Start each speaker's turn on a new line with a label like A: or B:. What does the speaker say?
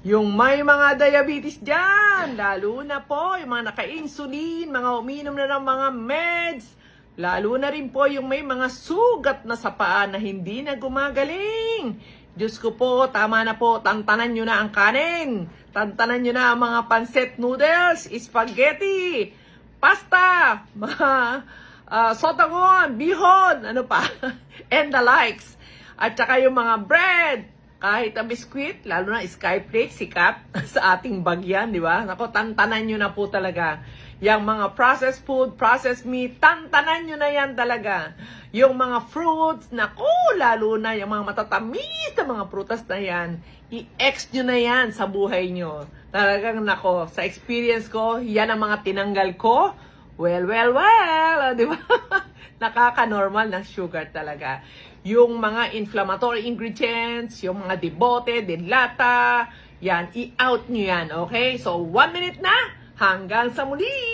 A: Yung may mga diabetes dyan, lalo na po yung mga naka-insulin, mga uminom na ng mga meds, lalo na rin po yung may mga sugat na sa paa na hindi na gumagaling. Diyos ko po, tama na po, tantanan nyo na ang kanin. Tantanan nyo na ang mga pancit noodles, spaghetti, pasta, mga sotangon, bihon, ano pa, and the likes. At saka yung mga bread, kahit ang biskwit, lalo na skyflake, sikat sa ating bagyan, di ba? Nako, tantanan nyo na po talaga. Yung mga processed food, processed meat, tantanan nyo na yan talaga. Yung mga fruits, nako, lalo na yung mga matatamis na mga prutas na yan, i-ex nyo na yan sa buhay nyo. Talagang nako, sa experience ko, yan ang mga tinanggal ko. Well, di ba? Nakaka-normal ng sugar talaga. Yung mga inflammatory ingredients, yung mga debote, delata, yan, i-out nyo yan, okay? So, 1 minute na, hanggang sa muli!